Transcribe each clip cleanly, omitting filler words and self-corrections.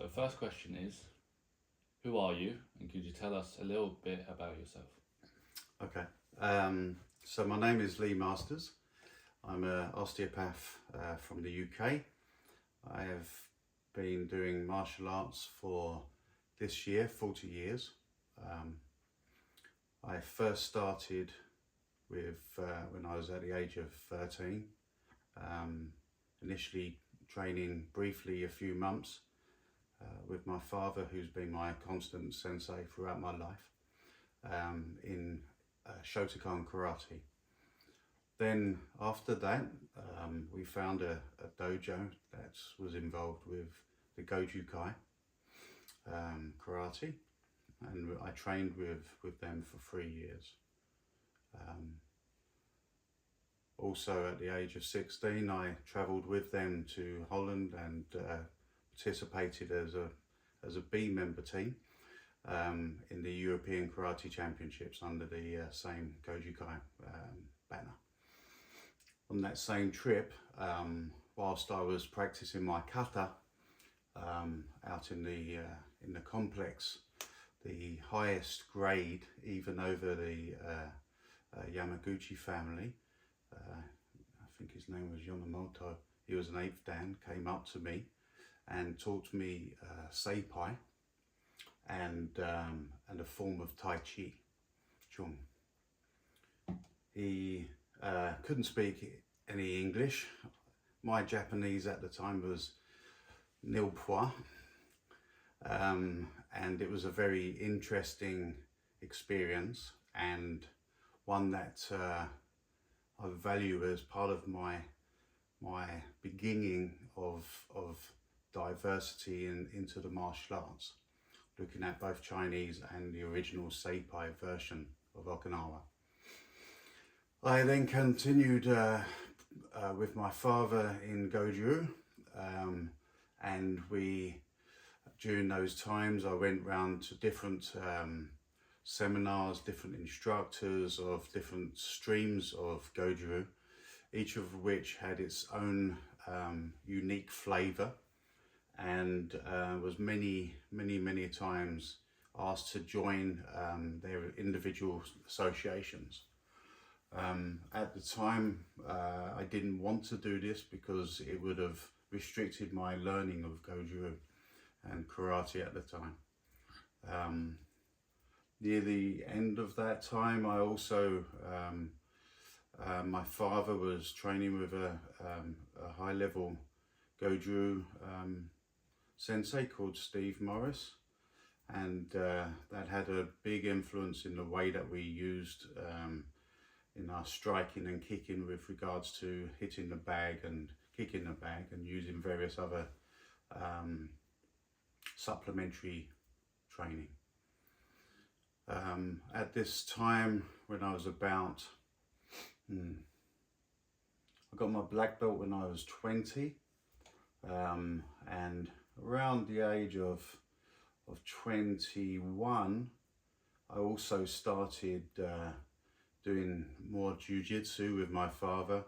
So first question is, who are you, and could you tell us a little bit about yourself? Okay, so my name is Lee Masters. I'm an osteopath from the UK. I have been doing martial arts for this year 40 years. I first started with when I was at the age of 13, initially training briefly a few months with my father, who's been my constant sensei throughout my life, in Shotokan karate. Then after that, we found a dojo that was involved with the Goju-kai karate, and I trained with them for 3 years. Also at the age of 16, I travelled with them to Holland and participated as a B member team in the European Karate Championships under the same Goju-kai banner. On that same trip, whilst I was practicing my kata out in the complex, the highest grade, even over the Yamaguchi family, I think his name was Yonemoto, he was an 8th Dan, came up to me and taught me seipai and a form of Tai Chi, Chung. He couldn't speak any English. My Japanese at the time was nil point, and it was a very interesting experience, and one that I value as part of my beginning of diversity into the martial arts, looking at both Chinese and the original seipai version of Okinawa. I then continued with my father in Goju, and during those times I went round to different seminars, different instructors of different streams of Goju, each of which had its own unique flavour, and was many times asked to join their individual associations. At the time, I didn't want to do this because it would have restricted my learning of Goju and karate at the time. Near the end of that time, I also, my father was training with a high-level Goju sensei called Steve Morris, and that had a big influence in the way that we used in our striking and kicking with regards to hitting the bag and kicking the bag, and using various other supplementary training. At this time, when I was about, I got my black belt when I was 20, and around the age of 21, I also started doing more jiu-jitsu with my father.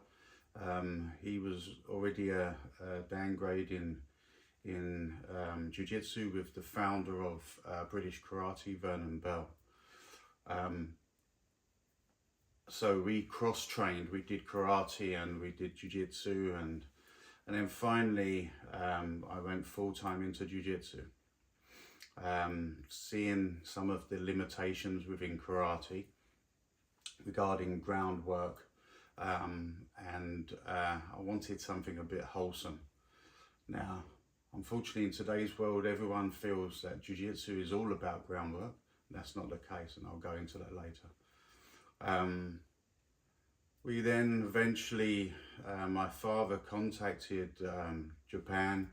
He was already a Dan grade in jiu-jitsu with the founder of British karate, Vernon Bell. So we cross-trained, we did karate and we did jiu-jitsu, and then finally I went full-time into jiu-jitsu, seeing some of the limitations within karate regarding groundwork, and I wanted something a bit wholesome. Now, unfortunately, in today's world, everyone feels that jiu-jitsu is all about groundwork. That's not the case, and I'll go into that later. We then eventually, my father contacted Japan,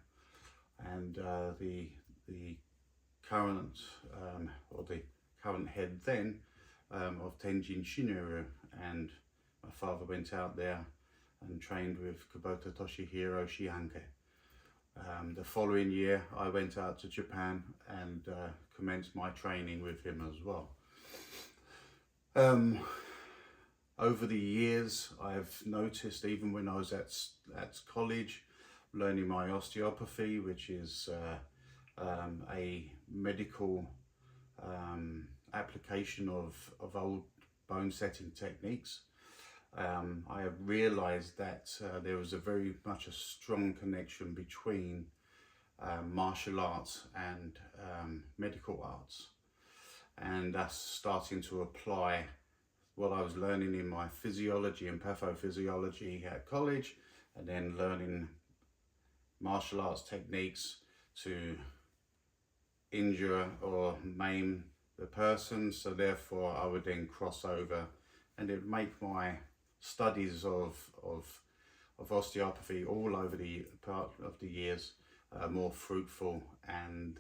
and the current or the current head then of Tenjin Shinyo, and my father went out there and trained with Kubota Toshihiro Shihanke. The following year, I went out to Japan and commenced my training with him as well. Over the years, I've noticed, even when I was at college, learning my osteopathy, which is a medical application of old bone setting techniques, I have realized that there was a very much a strong connection between martial arts and medical arts, and that's starting to apply what I was learning in my physiology and pathophysiology at college, and then learning martial arts techniques to injure or maim the person. So therefore I would then cross over, and it would make my studies of osteopathy all over the part of the years more fruitful and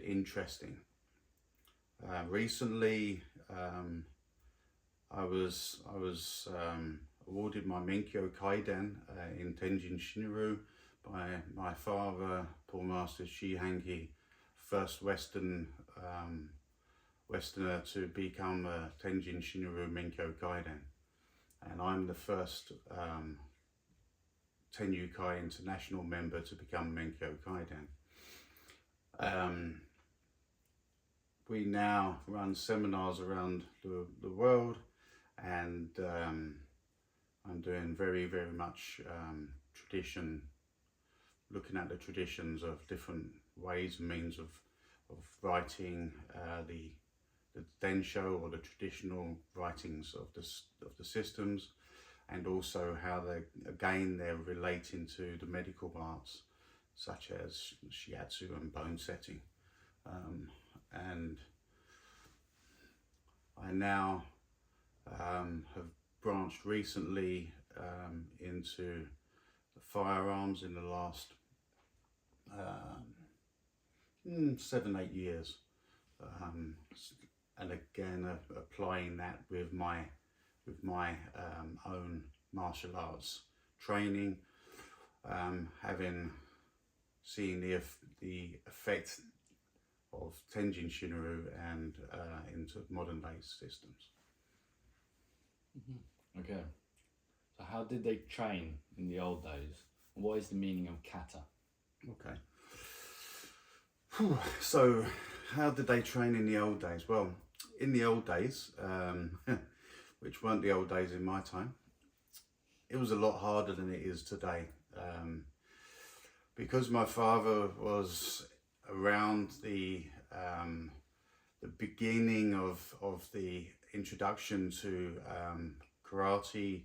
interesting. Recently, I was awarded my Menkyo Kaiden in Tenjin Shinyo by my father, Paul Master Shihangi, first Westerner to become a Tenjin Shinyo Menkyo Kaiden, and I'm the first Tenyokai international member to become Menkyo Kaiden. We now run seminars around the world, and I'm doing very much tradition, looking at the traditions of different ways and means of writing the densho, or the traditional writings of the systems, and also how they're relating to the medical arts such as shiatsu and bone setting. And I now have branched recently into firearms in the last 7-8 years, and again applying that with my own martial arts training, having seen the effect of Tenjin Shinryu and into modern day systems. Okay, so how did they train in the old days? What is the meaning of kata? Okay. So how did they train in the old days? Well, in the old days, which weren't the old days in my time, it was a lot harder than it is today. Because my father was around the beginning of the introduction to karate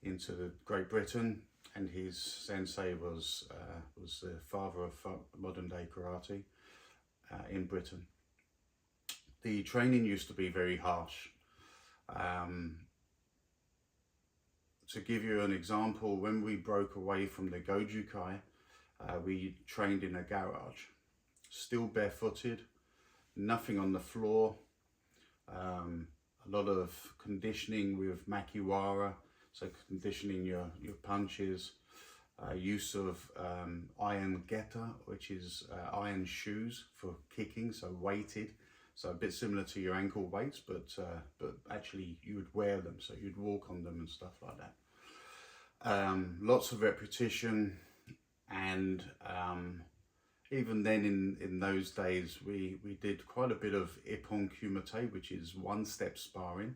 into Great Britain, and his sensei was the father of modern day karate in Britain. The training used to be very harsh. To give you an example, when we broke away from the Gojukai, we trained in a garage, still barefooted, nothing on the floor, a lot of conditioning with makiwara, so conditioning your punches, use of iron geta, which is iron shoes for kicking, so weighted, so a bit similar to your ankle weights, but actually you would wear them, so you'd walk on them and stuff like that. Lots of repetition, and even then in those days we did quite a bit of ippon kumite, which is one-step sparring,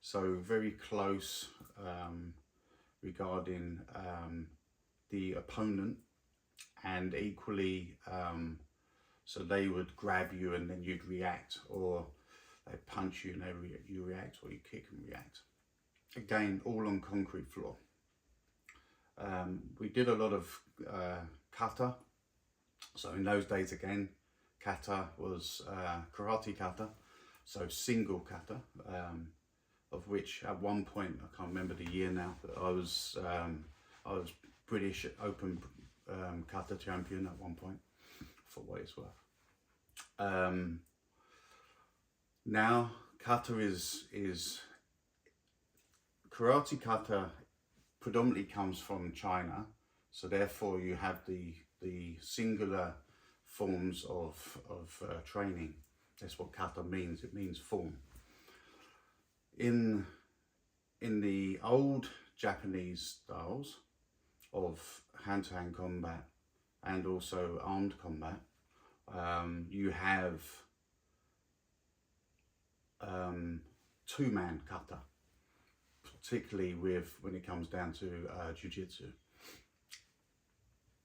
so very close regarding the opponent, and equally so they would grab you and then you'd react, or they punch you and you react, or you kick and react. Again, all on concrete floor. We did a lot of kata. So in those days, again, kata was karate kata, so single kata, of which at one point, I can't remember the year now, but I was British Open kata champion at one point, for what it's worth. Now kata is karate kata predominantly comes from China, so therefore you have the singular forms of training. That's what kata means. It means form. In the old Japanese styles of hand-to-hand combat and also armed combat. You have two-man kata, particularly when it comes down to jiu-jitsu.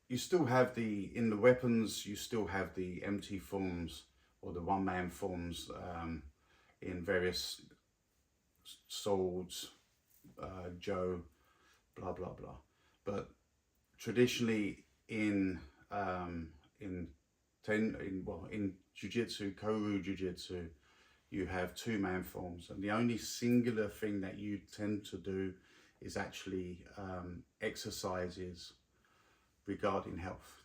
You still have in the weapons, you still have the empty forms or the one-man forms in various swords, Joe, blah blah blah. But traditionally in jiu-jitsu, Koru jiu-jitsu, you have two-man forms, and the only singular thing that you tend to do is actually exercises regarding health.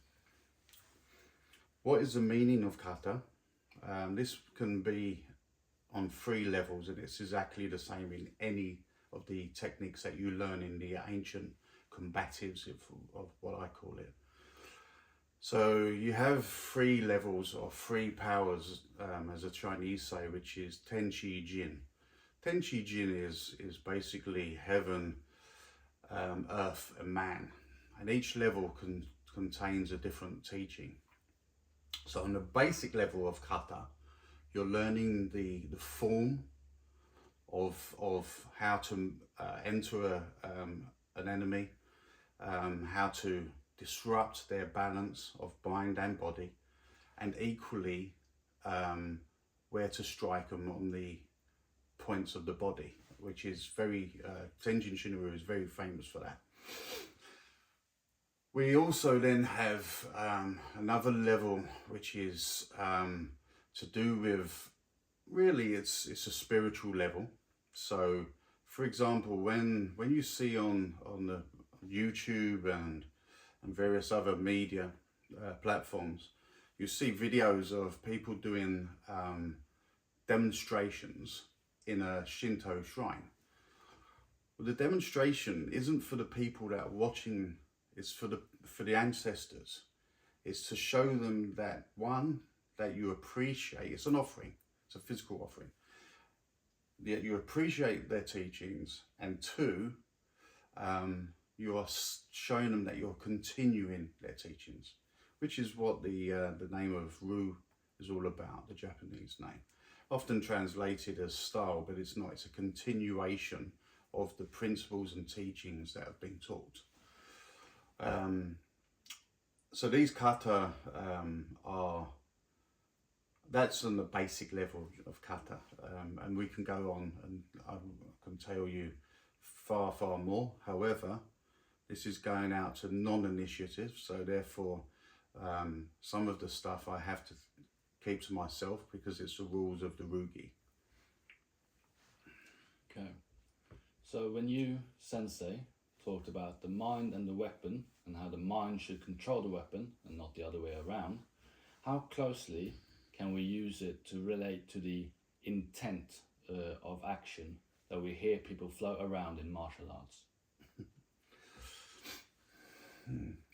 What is the meaning of kata? This can be on 3 levels, and it's exactly the same in any of the techniques that you learn in the ancient combatives of what I call it. So you have 3 levels or 3 powers, as the Chinese say, which is Tenjin. Tenjin is basically heaven, earth and man, and each level contains a different teaching. So on the basic level of kata, you're learning the form of how to enter an enemy, how to disrupt their balance of mind and body, and equally where to strike them on the points of the body, which is very, Tenjin Shinyo is very famous for that. We also then have another level, which is to do with, really it's a spiritual level. So for example, when you see on the YouTube and various other media platforms, you see videos of people doing demonstrations in a Shinto shrine. Well, the demonstration isn't for the people that are watching, it's for the ancestors. It's to show them that, one, that you appreciate, it's an offering, it's a physical offering, that you appreciate their teachings, and 2, you are showing them that you're continuing their teachings, which is what the name of Ru is all about, the Japanese name. Often translated as style, but it's not. It's a continuation of the principles and teachings that have been taught. So these kata that's on the basic level of kata, and we can go on and I can tell you far, far more. However, this is going out to non-initiatives, so therefore some of the stuff I have to keep to myself because it's the rules of the Rugi. Okay. So when you, sensei, talked about the mind and the weapon and how the mind should control the weapon and not the other way around, how closely can we use it to relate to the intent of action that we hear people float around in martial arts?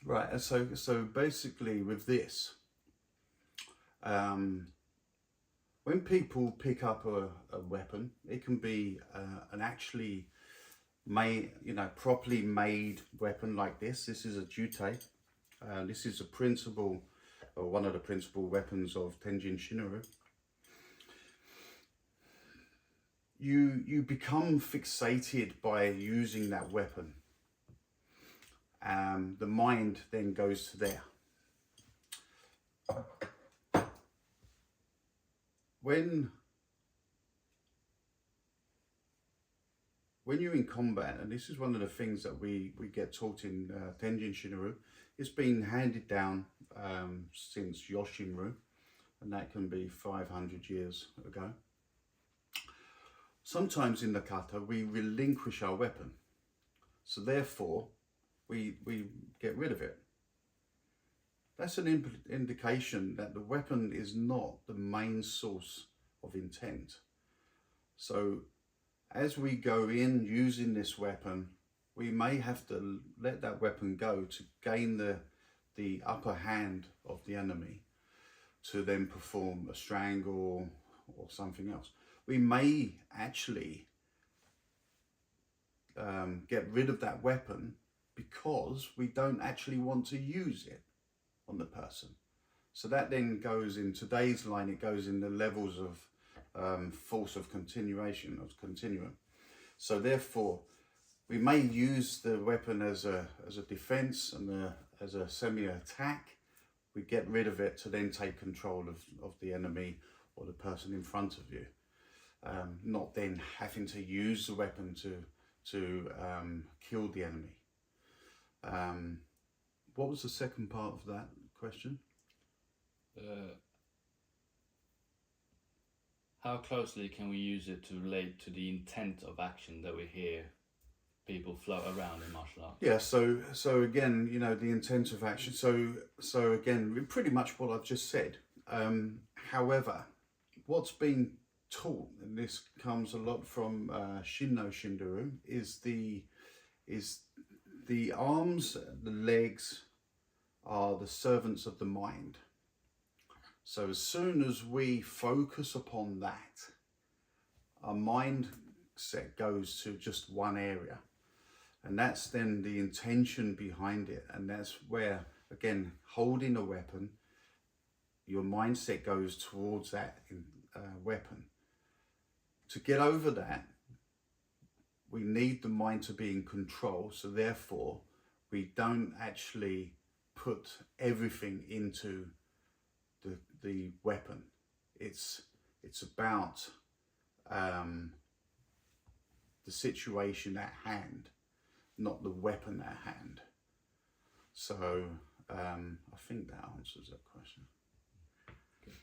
Right, so basically with this, when people pick up a weapon, it can be an actually properly made weapon like this. This is a jute. This is a principal, or one of the principal weapons of Tenjin Shinyo. You become fixated by using that weapon. The mind then goes to there. When you're in combat, and this is one of the things that we get taught in Tenjin Shinyo, it's been handed down since Yoshinru, and that can be 500 years ago. Sometimes in the kata we relinquish our weapon, so therefore we get rid of it. That's an indication that the weapon is not the main source of intent. So as we go in using this weapon, we may have to let that weapon go to gain the upper hand of the enemy to then perform a strangle or something else. We may actually get rid of that weapon because we don't actually want to use it. on the person. So that then goes in today's line, it goes in the levels of force of continuation, of continuum. So therefore, we may use the weapon as a defense and as a semi-attack. We get rid of it to then take control of the enemy or the person in front of you. Not then having to use the weapon to kill the enemy. What was the second part of that question? How closely can we use it to relate to the intent of action that we hear people float around in martial arts? Yeah, so again, you know, the intent of action. So again, pretty much what I've just said. However, what's being taught, and this comes a lot from Shinyo Shinduru, is the arms, the legs are the servants of the mind. So as soon as we focus upon that, our mindset goes to just one area. And that's then the intention behind it. And that's where, again, holding a weapon, your mindset goes towards that weapon. To get over that, we need the mind to be in control. So therefore, we don't actually put everything into the weapon. It's about the situation at hand, not the weapon at hand. So I think that answers that question. Okay.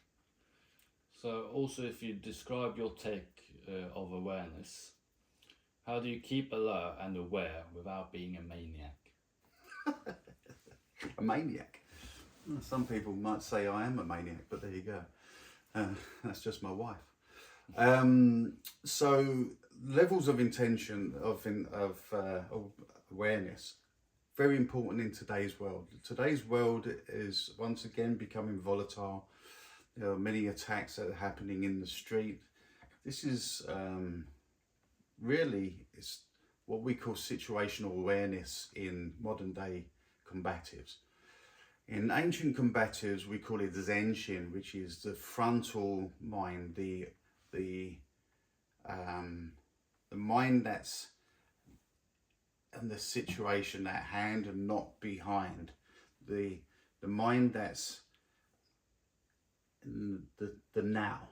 So also, if you describe your take of awareness, how do you keep alert and aware without being a maniac? A maniac? Well, some people might say I am a maniac, but there you go. That's just my wife. So levels of intention, of awareness, very important in today's world. Today's world is once again becoming volatile. There are many attacks that are happening in the street. This is really, it's what we call situational awareness in modern day combatives. In ancient combatives, we call it Zenshin, which is the frontal mind, the mind that's in the situation at hand and not behind. The mind that's in the now.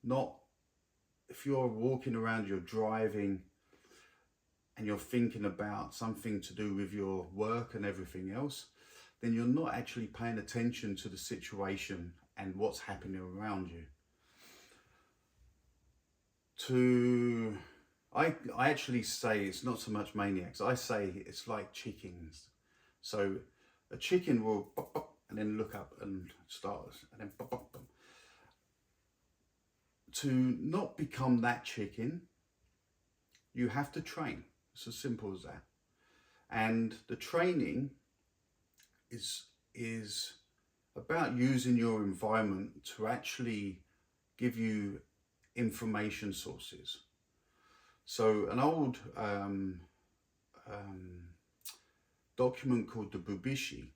Not if you're walking around, you're driving, and you're thinking about something to do with your work and everything else, then you're not actually paying attention to the situation and what's happening around you. I actually say it's not so much maniacs. I say it's like chickens. So a chicken will pop, pop, and then look up and start, and then pop, pop, pop. To not become that chicken, you have to train. It's as simple as that. And the training is about using your environment to actually give you information sources. So an old document called the Bubishi,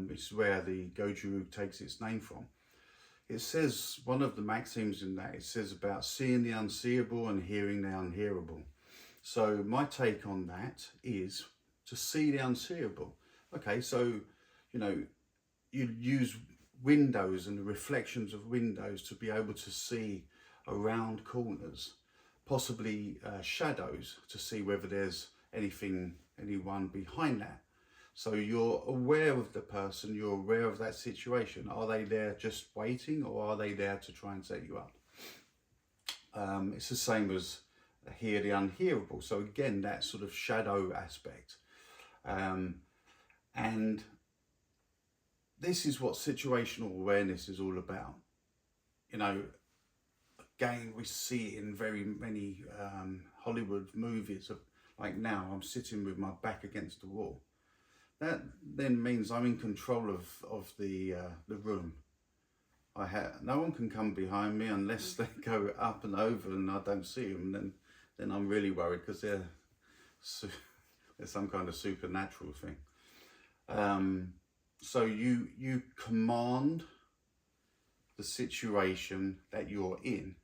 is where the Goju takes its name from. It says, one of the maxims in that, it says about seeing the unseeable and hearing the unhearable. So my take on that is to see the unseeable. Okay, so, you know, you use windows and the reflections of windows to be able to see around corners, possibly shadows, to see whether there's anyone behind that. So you're aware of the person, you're aware of that situation. Are they there just waiting, or are they there to try and set you up? It's the same as hear the unhearable. So again, that sort of shadow aspect. And this is what situational awareness is all about. You know, again, we see it in very many Hollywood movies. Like now, I'm sitting with my back against the wall. That then means I'm in control of the room. No one can come behind me unless they go up and over and I don't see them. Then I'm really worried, because there's some kind of supernatural thing. So you command the situation that you're in.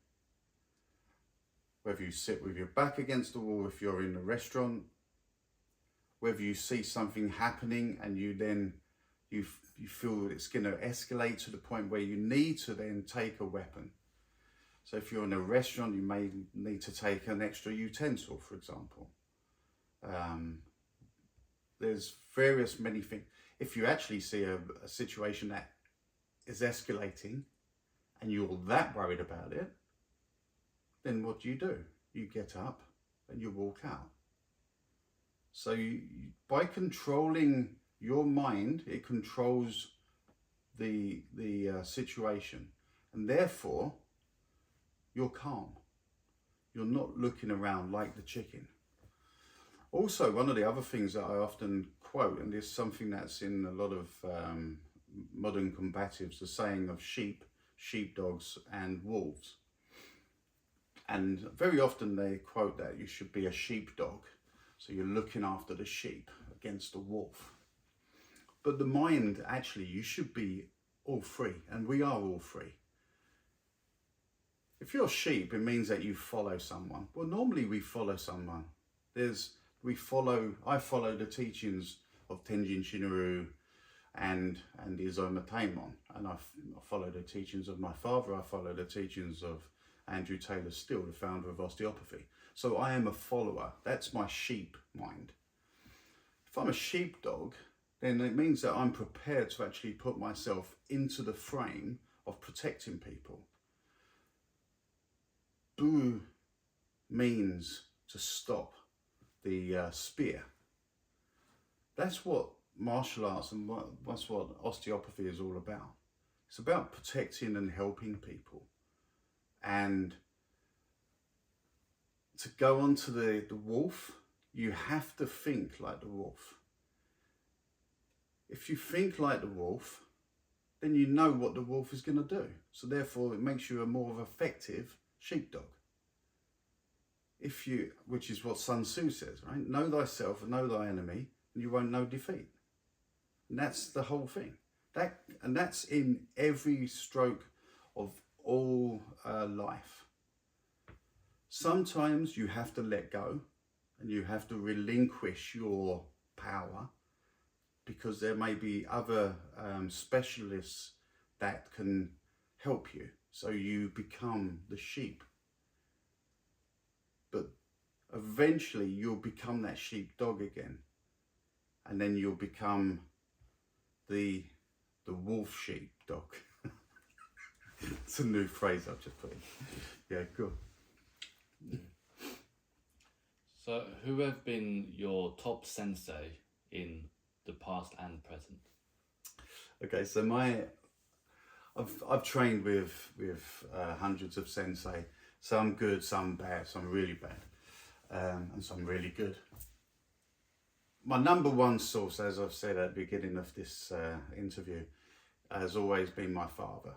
Whether you sit with your back against the wall if you're in a restaurant, whether you see something happening and you then you feel it's going to escalate to the point where you need to then take a weapon. So if you're in a restaurant, you may need to take an extra utensil, for example. There's many things. If you actually see a situation that is escalating and you're that worried about it, then what do? You get up and you walk out. So by controlling your mind, it controls the situation, and therefore you're calm. You're not looking around like the chicken. Also, one of the other things that I often quote, and there's something that's in a lot of modern combatives, the saying of sheepdogs and wolves. And very often they quote that you should be a sheepdog. So you're looking after the sheep against the wolf. But the mind, actually, you should be all three, and we are all three. If you're sheep, it means that you follow someone. Well, normally we follow someone. I follow the teachings of Tenjin Shinyo and the Izoma Taimon. And I follow the teachings of my father. I follow the teachings of Andrew Taylor Still, the founder of osteopathy. So I am a follower. That's my sheep mind. If I'm a sheepdog, then it means that I'm prepared to actually put myself into the frame of protecting people. Bu means to stop the spear. That's what martial arts and that's what osteopathy is all about. It's about protecting and helping people. And to go on to the wolf, you have to think like the wolf. If you think like the wolf, then you know what the wolf is going to do. So therefore, it makes you a more of effective sheepdog. Which is what Sun Tzu says, right? Know thyself and know thy enemy, and you won't know defeat. And that's the whole thing. That's in every stroke of all life. Sometimes you have to let go and you have to relinquish your power because there may be other specialists that can help you. So you become the sheep. But eventually you'll become that sheepdog again. And then you'll become the wolf sheepdog. It's a new phrase I've just put in. Yeah, good. So who have been your top sensei in the past and present? Okay, so I've trained with hundreds of sensei. Some good, some bad, some really bad, and some really good. My number one source, as I've said at the beginning of this interview, has always been my father.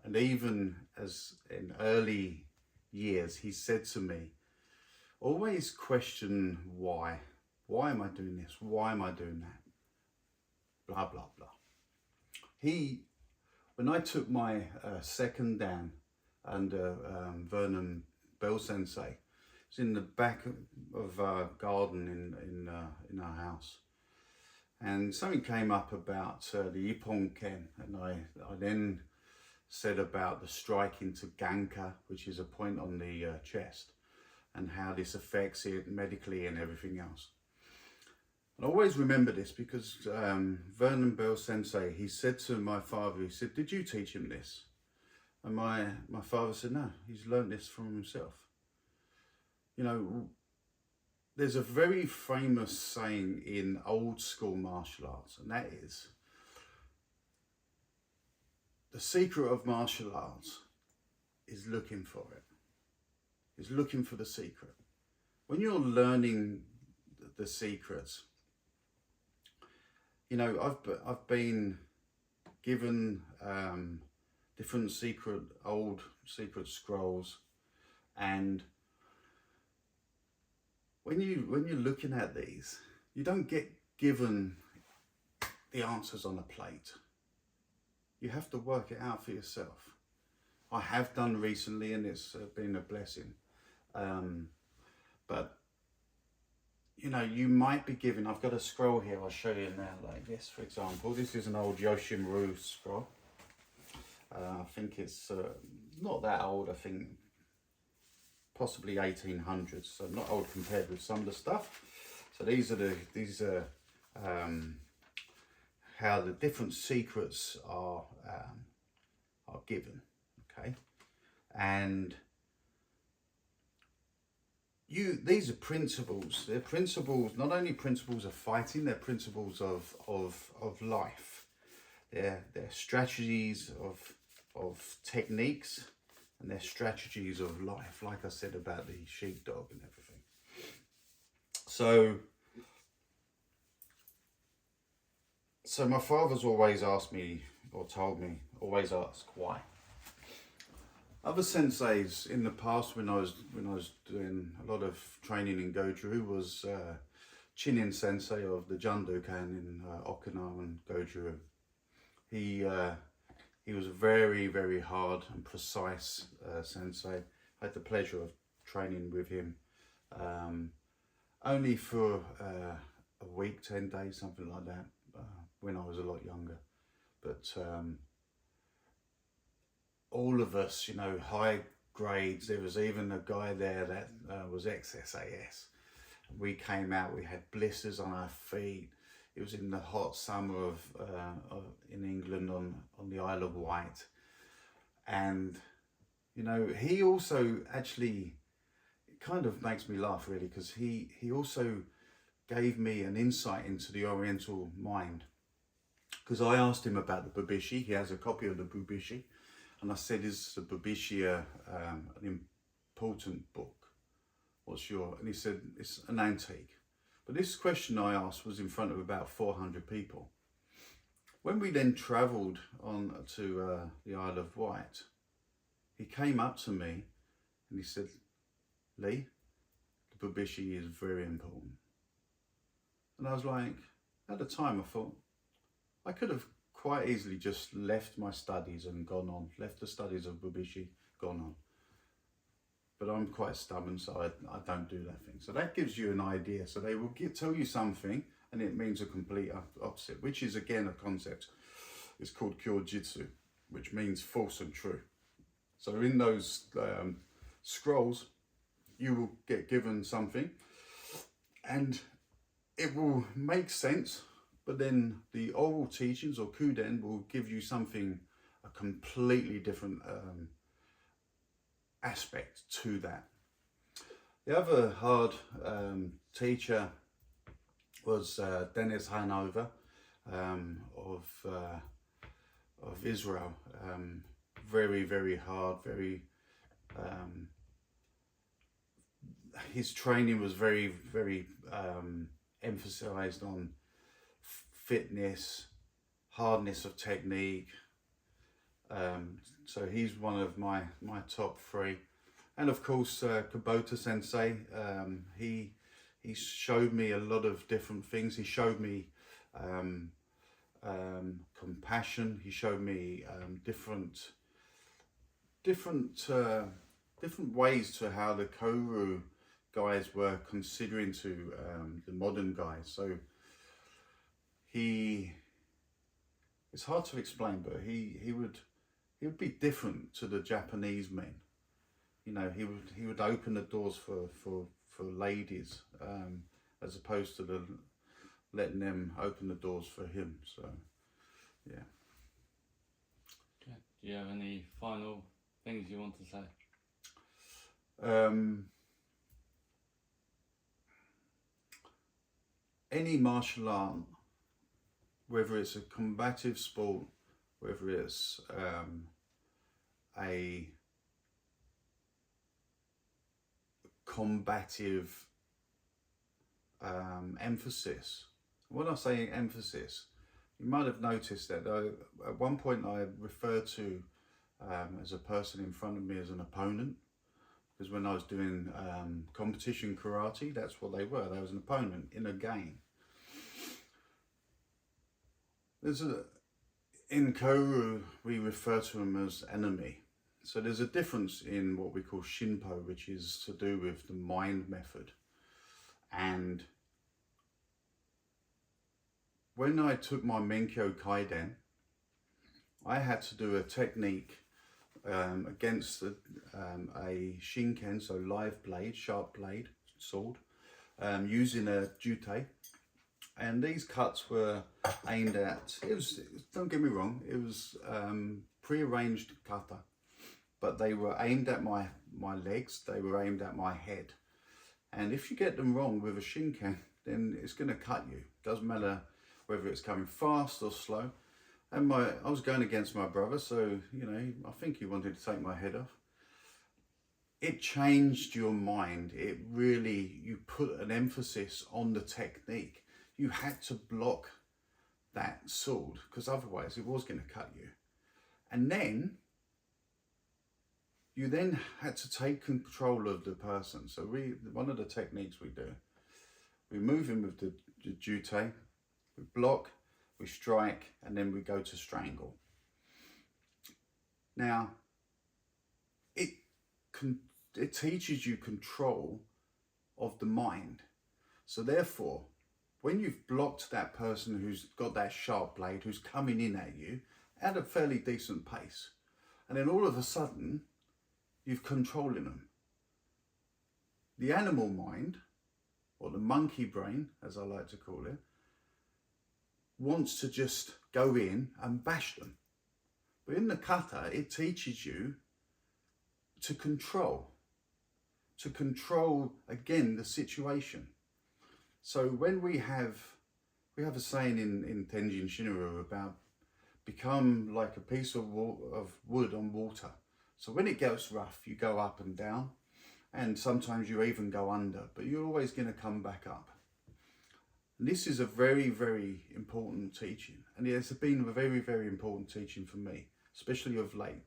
And even as in early years, he said to me, always question why. Why am I doing this? Why am I doing that? Blah, blah, blah. When I took my second Dan under Vernon Bell Sensei, it's in the back of our garden in our house. And something came up about the Ippon Ken, and I then said about the strike into Ganka, which is a point on the chest, and how this affects it medically and everything else. And I always remember this because Vernon Bell Sensei, he said to my father, he said, "Did you teach him this?" And my father said, "No, he's learned this from himself." You know, there's a very famous saying in old school martial arts, and that is, the secret of martial arts is looking for it. It's looking for the secret. When you're learning the secrets, you know, I've been given different old secret scrolls, and when you're looking at these, you don't get given the answers on a plate. You have to work it out for yourself. I have done recently, and it's been a blessing. But you know, you might be given, I've got a scroll here, I'll show you now, like this, for example. This is an old Yoshinru scroll. I think it's not that old, I think possibly 1800s, so not old compared with some of the stuff. So these are how the different secrets are given, okay? And these are principles. They're principles, not only principles of fighting, they're principles of life. They're strategies of techniques, and they're strategies of life, like I said about the sheepdog and everything. So my father's always asked me, or told me, always ask why. Other senseis in the past, when I was doing a lot of training in Goju, was Chinin sensei of the Jundokan in Okinawa and Goju. He was a very, very hard and precise sensei. I had the pleasure of training with him only for a week, 10 days, something like that, when I was a lot younger. But all of us, you know, high grades, there was even a guy there that was ex-SAS. We came out, we had blisters on our feet. It was in the hot summer in England on the Isle of Wight. And, you know, he also actually, it kind of makes me laugh really, because he also gave me an insight into the Oriental mind. Because I asked him about the Bubishi. He has a copy of the Bubishi. And I said, is the Bubishi an important book? And he said, it's an antique. But this question I asked was in front of about 400 people. When we then travelled on to the Isle of Wight, he came up to me and he said, Lee, the Bubishi is very important. And I was like, at the time I thought, I could have quite easily just left my studies and gone on, left the studies of Bubishi, gone on. But I'm quite stubborn, so I don't do that thing. So that gives you an idea. So they will tell you something, and it means a complete opposite, which is again a concept. It's called Kyojitsu, which means false and true. So in those scrolls, you will get given something, and it will make sense. But then the oral teachings or Kaiden will give you something, a completely different aspect to that. The other hard teacher was Dennis Hanover of Israel. Very, very hard, very, his training was very, very emphasized on fitness, hardness of technique. So he's one of my top three. And of course, Kubota Sensei, he showed me a lot of different things. He showed me compassion. He showed me different ways to how the Koru guys were considering to the modern guys. So it's hard to explain, but he would be different to the Japanese men. You know, he would open the doors for ladies, as opposed to letting them open the doors for him. So, yeah. Okay. Do you have any final things you want to say? Any martial art, whether it's a combative sport, whether it's a combative emphasis. When I say emphasis, you might have noticed that at one point I referred to as a person in front of me as an opponent, because when I was doing competition karate, that's what they were. They was an opponent in a game. In Koru, we refer to them as enemy. So there's a difference in what we call Shinpo, which is to do with the mind method. And when I took my Menkyo Kaiden, I had to do a technique against a shinken, so live blade, sharp blade, sword, using a jute. And these cuts were aimed at, don't get me wrong, it was pre-arranged kata, but they were aimed at my legs, they were aimed at my head. And if you get them wrong with a shinken, then it's going to cut you. Doesn't matter whether it's coming fast or slow. And I was going against my brother, so, you know, I think he wanted to take my head off. It changed your mind. It really, you put an emphasis on the technique. You had to block that sword, because otherwise it was going to cut you. And then, you then had to take control of the person. So one of the techniques we do, we move in with the jute, we block, we strike, and then we go to strangle. Now, it teaches you control of the mind. So therefore, when you've blocked that person who's got that sharp blade, who's coming in at you at a fairly decent pace, and then all of a sudden, you've controlling them. The animal mind, or the monkey brain, as I like to call it, wants to just go in and bash them. But in the kata, it teaches you to control again the situation. So when we have a saying in Tenjin Shinyo about become like a piece of wood on water. So when it gets rough, you go up and down, and sometimes you even go under, but you're always going to come back up. And this is a very, very important teaching, and it's been a very, very important teaching for me, especially of late.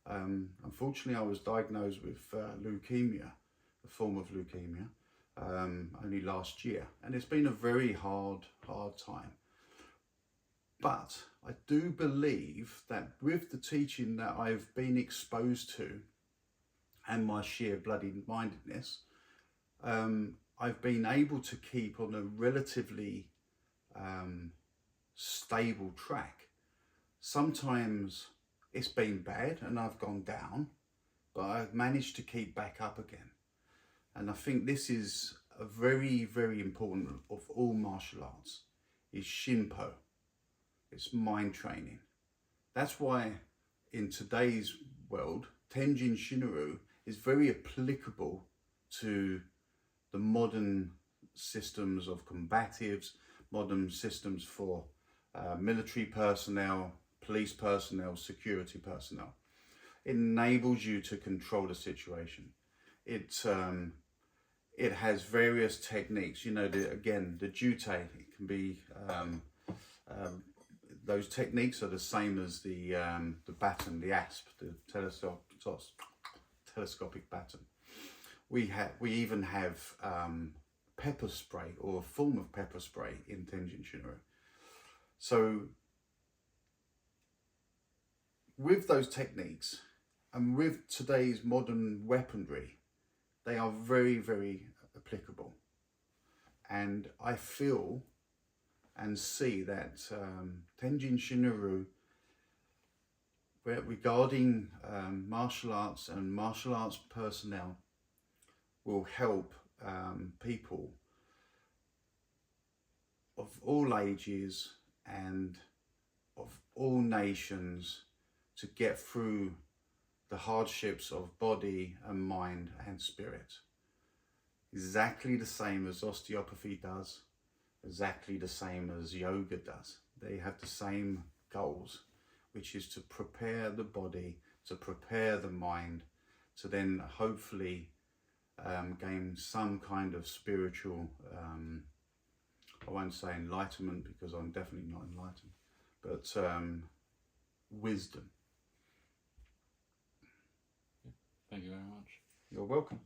Unfortunately, I was diagnosed with leukemia, a form of leukemia, only last year, and it's been a very hard time. But I do believe that with the teaching that I've been exposed to and my sheer bloody-mindedness, I've been able to keep on a relatively stable track. Sometimes it's been bad and I've gone down, but I've managed to keep back up again. And I think this is a very, very important of all martial arts, is Shinpo. It's mind training. That's why in today's world, Tenjin Shinyo is very applicable to the modern systems of combatives, modern systems for military personnel, police personnel, security personnel. It enables you to control the situation. It has various techniques. You know, again, the jute, it can be those techniques are the same as the baton, the asp, the telescopic baton. We even have pepper spray, or a form of pepper spray in Tenjin Shinyo. So with those techniques and with today's modern weaponry, they are very, very applicable. And I feel and see that Tenjin Shinyo, regarding martial arts and martial arts personnel, will help people of all ages and of all nations to get through the hardships of body and mind and spirit. Exactly the same as osteopathy does, exactly the same as yoga does. They have the same goals, which is to prepare the body, to prepare the mind, to then hopefully gain some kind of spiritual, I won't say enlightenment because I'm definitely not enlightened, but wisdom. Thank you very much. You're welcome.